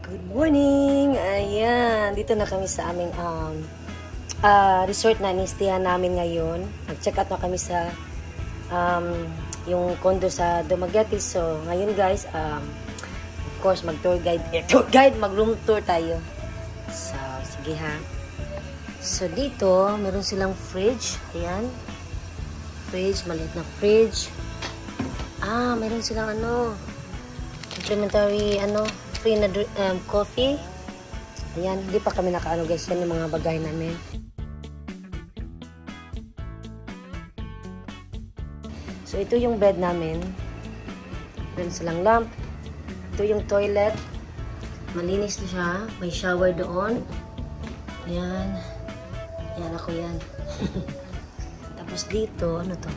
Good morning! Ayan, dito na kami sa aming resort na inistayan namin ngayon. Nag-check out na kami sa yung condo sa Dumaguete. So, ngayon guys, of course, mag-tour guide, mag-room tour tayo. So, sige ha. So, dito, meron silang fridge. Ayan. Fridge, maliit na fridge. Meron silang complimentary, free na coffee. Ayan, hindi pa kami nakaano guys. Yan yung mga bagay namin. So, ito yung bed namin. Meron silang lamp. Ito yung toilet. Malinis na siya. May shower doon. Ayan. Ayan ako yan. Tapos dito, ano to?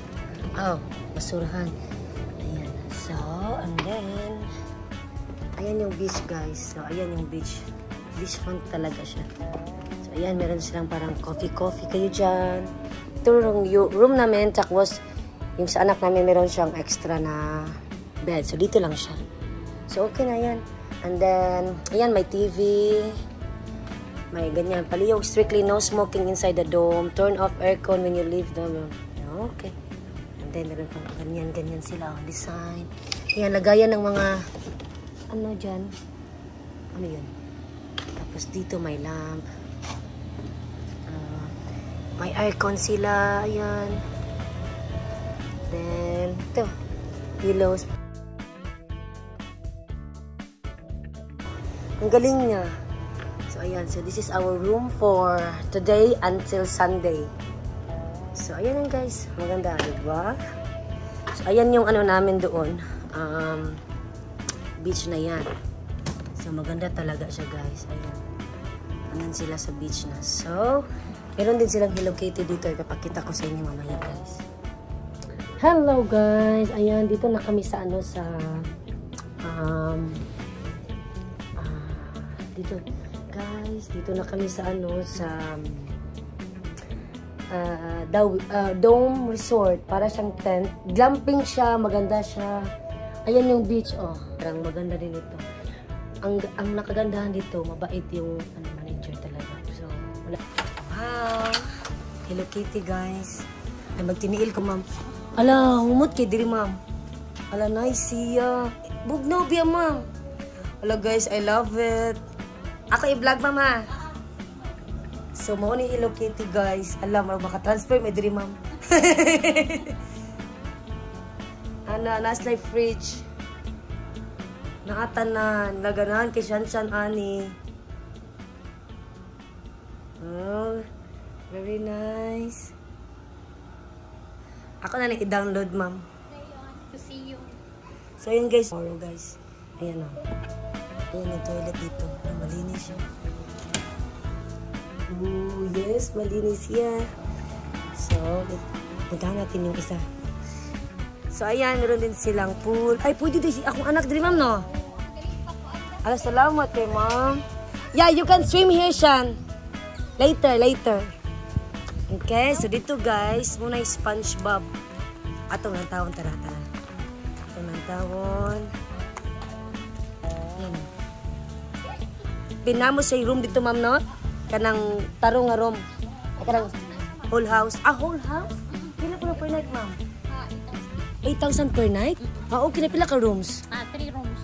Basurahan. Ayan. So, and then, ayan yung beach guys. So, ayan yung beach. Beach front talaga siya. So, ayan, meron silang parang coffee kayo dyan. Ito yung room namin. Tapos, yung sa anak namin, meron siyang extra na bed. So, dito lang siya. So, okay na yan. And then, ayan, may TV. May ganyan. Paliyog, strictly no smoking inside the dome. Turn off aircon when you leave the room. Okay. And then, meron pang ganyan sila. Design. Ayan, lagayan ng mga dyan. Ano yun? Tapos dito may lamp. May aircon sila. Ayan. Then, ito. Pillows. Ang galing niya. So, ayan. So, this is our room for today until Sunday. So, ayan yan guys. Maganda, diba? So, ayan yung namin doon. Beach na yan. So, maganda talaga siya guys. Ayan. Anan sila sa beach na. So, meron din silang Hello Kitty dito. Ipapakita ko sa inyo mamaya guys. Hello guys! Ayan, dito na kami sa dito guys, dito na kami sa Dome Resort. Para siyang tent. Glamping siya, maganda siya. Ayan yung beach, parang maganda din ito. Ang nakagandahan dito, mabait yung manager talaga. So, wala. Wow! Hello Kitty guys. Ay, magtiniil ko ma'am. Ala, humot kay diri ma'am. Ala, nice siya. Bugnaw biya ma'am. Ala guys, I love it. Ako i-vlog ma'am ha. So, mao ni Hello Kitty guys. Ala, maka-transfer may diri ma'am. Nasa life fridge. Naatanan, laganan kay Shanshan ani. Oh, very nice. Ako na i-download, ma'am. So, ayan guys. Tomorrow, guys. Ayan o. Ayan yung toilet dito. Malinis siya. Ooh, yes. Malinis siya. So, puntahan natin yung isa. So, ayan. Meron din silang pool. Ay, pwede din akong anak din, ma'am, no? Ala, salamat kay ma'am. Yeah, you can swim here, Shan. Later. Okay, so dito guys, muna yung SpongeBob. Atong ng tawon, tara. Atong ng tawon. Yan. Pinamo sa room dito, ma'am, no? Kanang tarong nga room. Kanang whole house. Whole house? Pila po na per night, ma'am? 8,000 per night? Okay na, pila ka rooms? 3 rooms.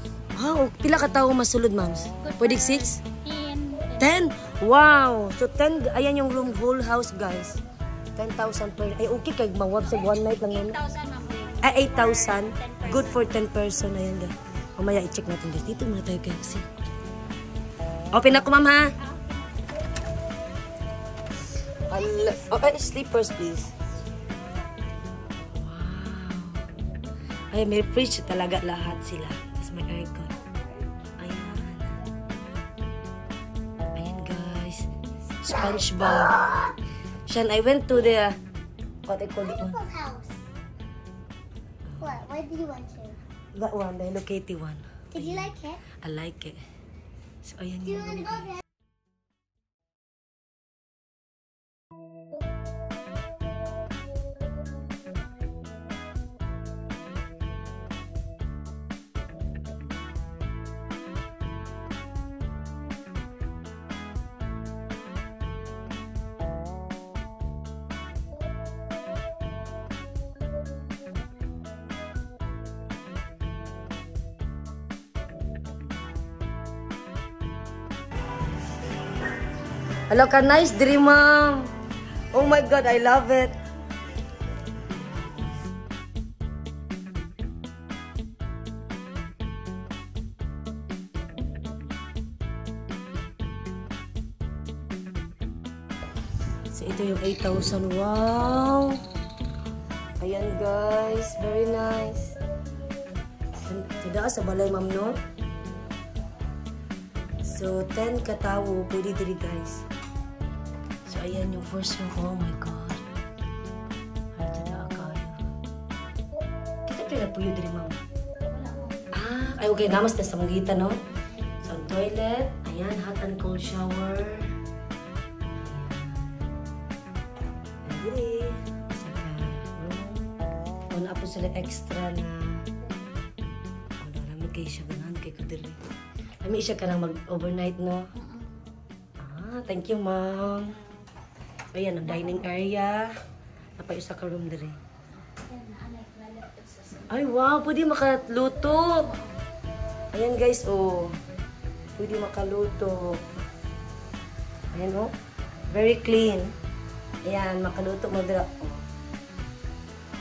Pila ka tao masulod, ma'am? Pwede 6? 10? 10? Wow! So, 10, ayan yung room, whole house, guys. 10,000 per night. Ay, okay, kay mawab sa one night lang yun. 8,000, ma'am. 8,000. Good for 10 person. Ayan, guys. Mamaya, i-check natin, guys. Dito muna tayo, guys. Open ako, ma'am, ha? Sleepers, please. Wow. Ay, may fridge talaga lahat sila. Tapos may aircon. SpongeBob. Shan, I went to the what I call it one. House. What? Why did you want to? That one, the Hello Kitty one. Did you like it? I like it. So, ayan Do you yung want to go there? Hello ka, nice dream, ma'am. Oh my God, I love it. So, ito yung 8,000. Wow! Ayan, guys. Very nice. Tidak sa balay, ma'am, no? So, 10 katawo. Pwede diri, guys. So, ayan yung first row. Oh my God. Ano tada kayo? Kita pala po yun diri, ma'am. Ay, okay. Namas na sa mungita, no? So, ang toilet. Ayan, hot and cold shower. Diri. Saka, ano po sila extra na naramid kayo siya ganahan kay ko diri. Kami siya ka lang mag-overnight, no? Thank you, ma'am. Ayan, ang dining area. Napayusa ka room diri. Ay, wow! Pwede makaluto. Ayan, guys, oh. Pwede makaluto. Ayan, oh. Very clean. Ayan, makaluto mo dira. Oh.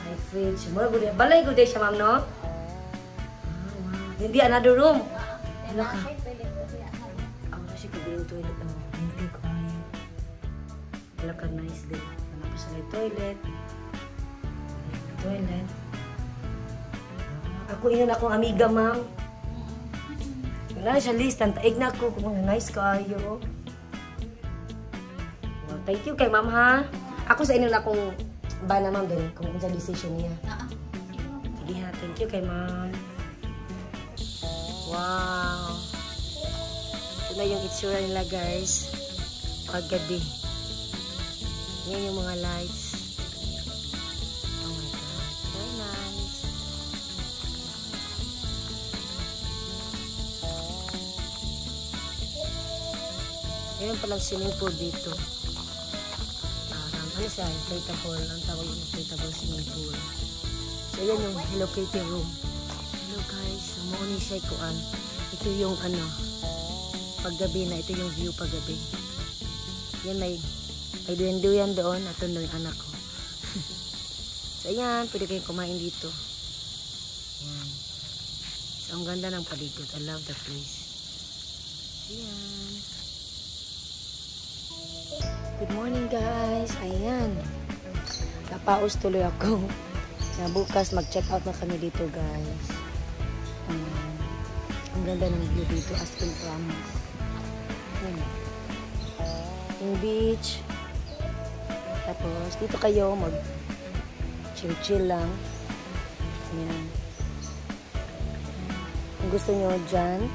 May fridge. Balay ko din siya, ma'am, no? Wow. Hindi, another room. Ano ka? Ang kasi kabiling toilet. Oh, hindi ko kaya. Wala ka nice din. Wala pa sa toilet. Toilet. Ako ingon akong amiga, ma'am. Wala siya list. Tantaig na ako kung nice kayo. Well, thank you kay ma'am, ha? Ako sa inyo na akong bana, ma'am, din. Kung sa decision niya. Sige, ha? Thank you kay ma'am. Wow! Ito na yung itsura nila, guys. Paggabi. Yan yung mga lights. Oh my God. Very nice. Meron palang swimming pool dito. Ano siya? Inflatable. Ang tawag yung inflatable swimming pool. So, yan yung Hello Kitty room. Hello, guys. Muna siya ikuan. Ito yung ano, paggabi na. Ito yung view paggabi. Yan may duyan doon. At doon yung anak ko. So, ayan. Pwede kayong kumain dito. Ayan. So, ang ganda ng paligid. I love the place. Ayan. Good morning, guys. Ayan. Napaus tuloy ako. Na bukas mag-check out na kami dito, guys. Ang ganda ng view dito, as in promise. Yung beach. Tapos, dito kayo mag-chill lang. Ayan. Kung gusto nyo dyan.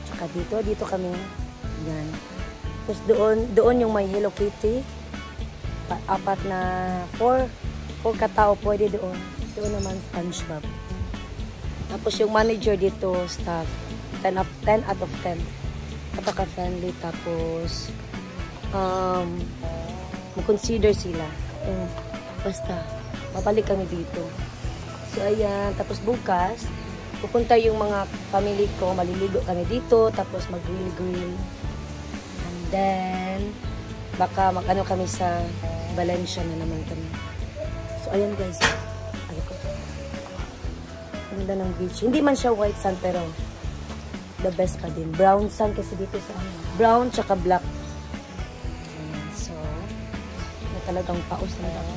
Tsaka dito kami. Ayan. Tapos doon yung may Hello Kitty. Apat na 4 katao pwede doon. Doon naman SpongeBob. Tapos yung manager dito, staff, 10 out of 10. Napaka-friendly. Tapos, mag-consider sila. Basta, mabalik kami dito. So, ayan. Tapos bukas, pupunta yung mga family ko. Maliligo kami dito. Tapos mag-grill. And then, baka mag-ano kami sa Valencia na naman kami. So, ayan guys. Ayoko. Ganda ng beach. Hindi man siya white sand, pero the best pa din. Brown sand kasi dito sa ano. Brown tsaka black. Ayan. So, na talagang paus na ako.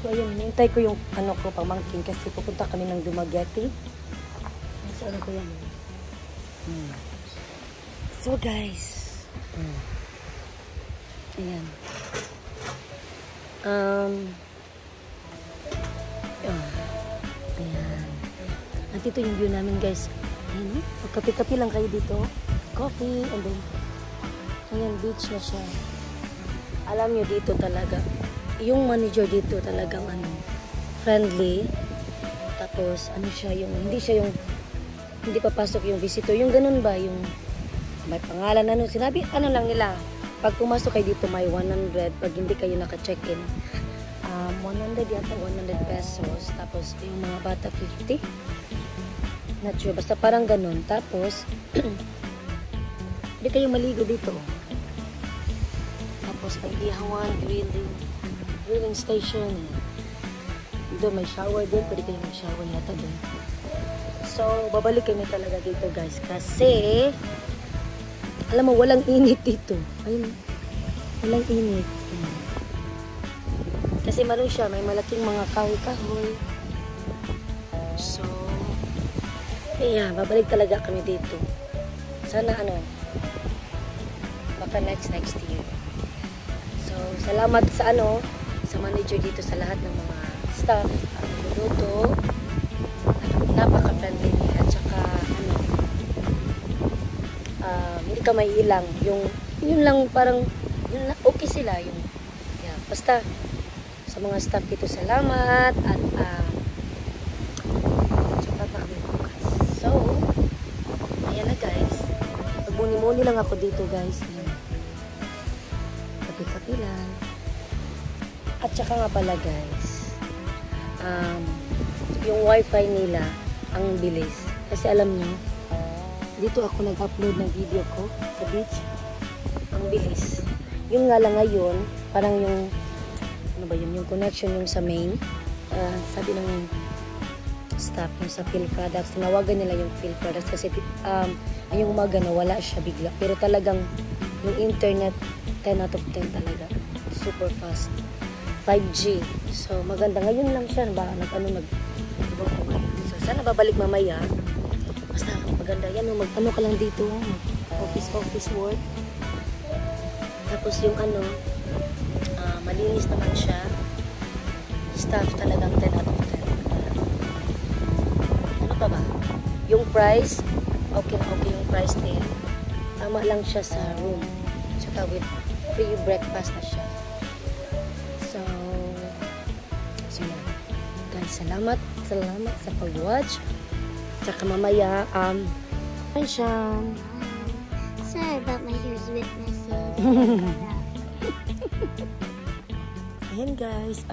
So, ayan. Hintay ko yung ano ko, pamangkin kasi pupunta kami ng Dumaguete. So, ano ko yan? So, guys. Ayan. Ayan. At ito yung view namin, guys. Ayan, magkape-kape lang kayo dito. Coffee, and then ayan, beach na siya. Alam nyo dito talaga, yung manager dito talagang ano, friendly. Tapos, ano siya, yung, hindi papasok yung visitor. Yung ganun ba, yung may pangalan, ano, sinabi, ano lang nila, pag pumasok kayo dito may 100, pag hindi kayo naka-check-in, 100 yata, 100 pesos. Tapos, yung mga bata, 50. Not sure, basta parang ganun. Tapos, hindi kayo maligo dito. Tapos may ihawan, grilling station. Doon may shower din. Pwede kayo mag-shower yata doon. So, babalik kami talaga dito guys. Kasi, alam mo, walang init dito. Ayun, walang init. Kasi meron siya, may malaking mga kahoy-kahoy. So, yeah, babalik talaga kami dito. Sana baka next year. So, salamat sa sa manager dito, sa lahat ng mga staff, ang luluto. Napaka-friendly niya. At saka, hindi ka may ilang. Yun lang, parang, okay sila. Yeah, basta, sa mga staff dito, salamat. At, so, ayan na guys. Magmuni-muni lang ako dito guys. Kapi-kapi lang. At saka nga pala guys, yung wifi nila, ang bilis. Kasi alam nyo, dito ako nag-upload ng video ko sa beach. Ang bilis. Yung nga lang ngayon, parang yung, yung connection yung sa main. Sabi ng staff yung sa Phil Products, tinawagan nila yung Phil Products kasi yung umaga nawala siya bigla. Pero talagang yung internet, 10 out of 10 talaga. Super fast. 5G. So, maganda. Ngayon lang siya. So, sana babalik mamaya. Basta, maganda. Yan, mag-ano ka lang dito. Office work. Tapos yung malinis naman siya. Staff talagang 10 out of 10. Ano pa ba? Yung price, okay na okay yung price din. Tama lang siya sa room. Tsaka with free breakfast na siya. So yeah. Guys, salamat sa pag-watch. Tsaka mamaya, mention. Sorry about my hair's wet message. Ayan guys,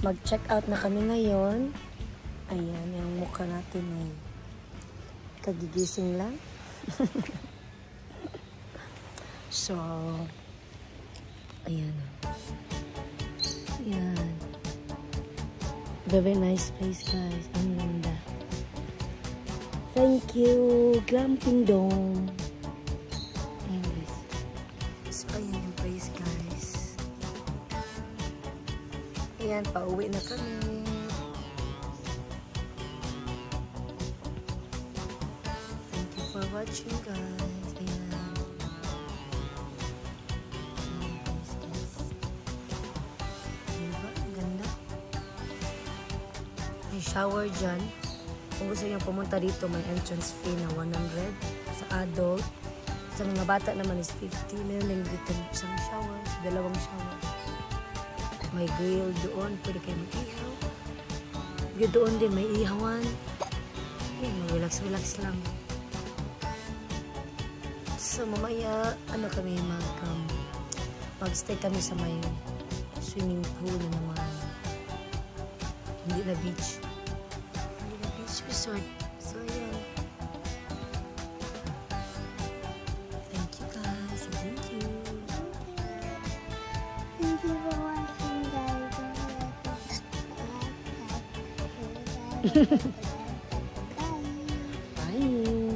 mag-check out na kami ngayon. Ayan, yung mukha natin ay kagigising lang. So, ayan. Ayan. Very nice place guys. Ang ganda. Thank you, Glamping Dome. Ayan guys. So, ayan yung place guys. Ayan, pauwi na kami. Thank you for watching guys. Ayan. Shower dyan. Kung gusto niyo pumunta dito, may entrance fee na 100 sa adult. Sa mga bata naman is 50. Meron lang dito sa shower, sa dalawang shower. May grill doon, pwede kayo mag-ihaw. Doon din, may ihawan. May relax lang. So, mamaya, kami mag-stay kami sa may swimming pool na naman. Hindi na beach. Resort. So, ayan. Thank you guys. Thank you. Thank you for watching, guys. Bye.